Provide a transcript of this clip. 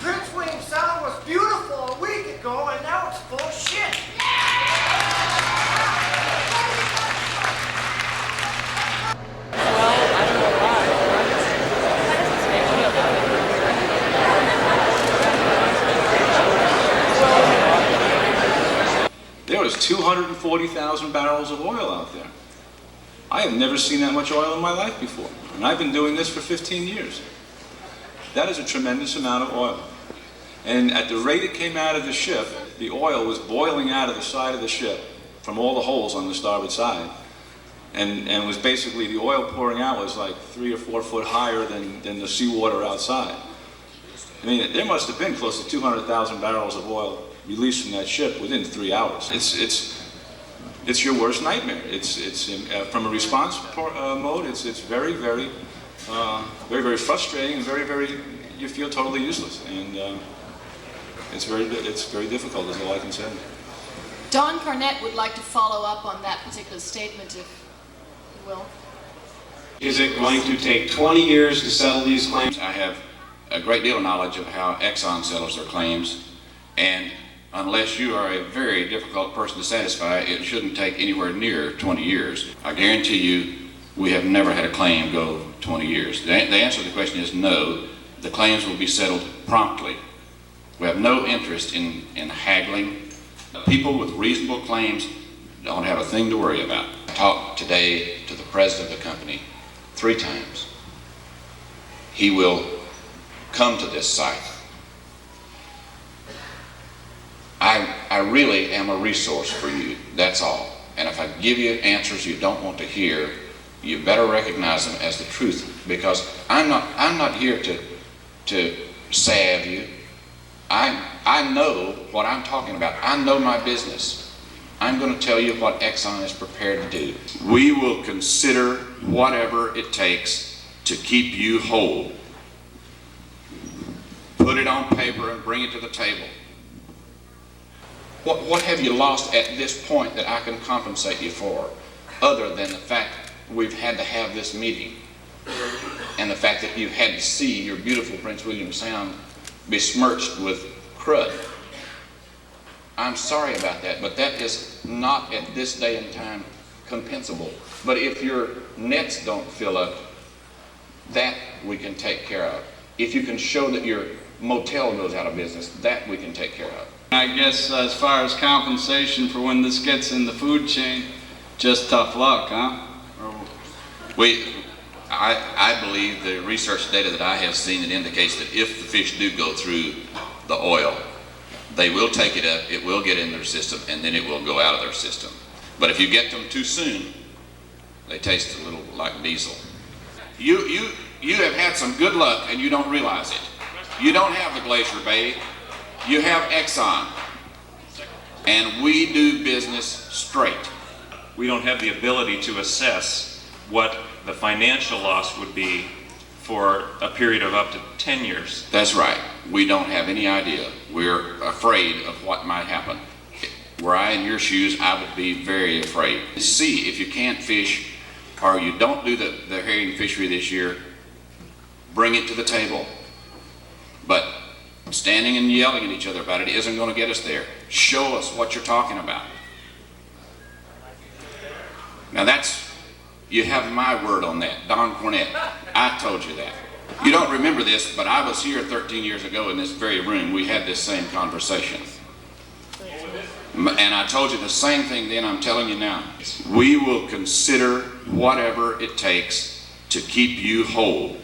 Prince William Sound was beautiful a week ago, and now it's full of shit. There was 240,000 barrels of oil out there. I have never seen that much oil in my life before, and I've been doing this for 15 years. That is a tremendous amount of oil. And at the rate it came out of the ship, the oil was boiling out of the side of the ship from all the holes on the starboard side. And was basically, the oil pouring out was like 3 or 4 foot higher than the seawater outside. I mean, there must have been close to 200,000 barrels of oil released from that ship within 3 hours. It's your worst nightmare. It's from a response mode. It's very, very frustrating and very. You feel totally useless, and it's very difficult. Is all I can say. Don Cornett would like to follow up on that particular statement, if you will. Is it going to take 20 years to settle these claims? I have a great deal of knowledge of how Exxon settles their claims, and unless you are a very difficult person to satisfy, it shouldn't take anywhere near 20 years. I guarantee you, we have never had a claim go 20 years. The answer to the question is no. The claims will be settled promptly. We have no interest in haggling. People with reasonable claims don't have a thing to worry about. I talked today to the president of the company 3 times. He will come to this site. I really am a resource for you, that's all. And if I give you answers you don't want to hear, you better recognize them as the truth, because I'm not here to salve you. I know what I'm talking about. I know my business. I'm going to tell you what Exxon is prepared to do. We will consider whatever it takes to keep you whole. Put it on paper and bring it to the table. What have you lost at this point that I can compensate you for, other than the fact we've had to have this meeting and the fact that you've had to see your beautiful Prince William Sound besmirched with crud? I'm sorry about that, but that is not at this day and time compensable. But if your nets don't fill up, that we can take care of. If you can show that your motel goes out of business, that we can take care of. I guess as far as compensation for when this gets in the food chain, just tough luck, huh? I believe the research data that I have seen that indicates that if the fish do go through the oil, they will take it up, it will get in their system, and then it will go out of their system. But if you get them too soon, they taste a little like diesel. You have had some good luck and you don't realize it. You don't have the Glacier Bay, you have Exxon, and we do business straight. We don't have the ability to assess what the financial loss would be for a period of up to 10 years. That's right. We don't have any idea. We're afraid of what might happen. Were I in your shoes, I would be very afraid. See, if you can't fish or you don't do the herring fishery this year, bring it to the table. But standing and yelling at each other about it isn't going to get us there. Show us what you're talking about. Now you have my word on that, Don Cornett. I told you that. You don't remember this, but I was here 13 years ago in this very room. We had this same conversation. And I told you the same thing then, I'm telling you now. We will consider whatever it takes to keep you whole.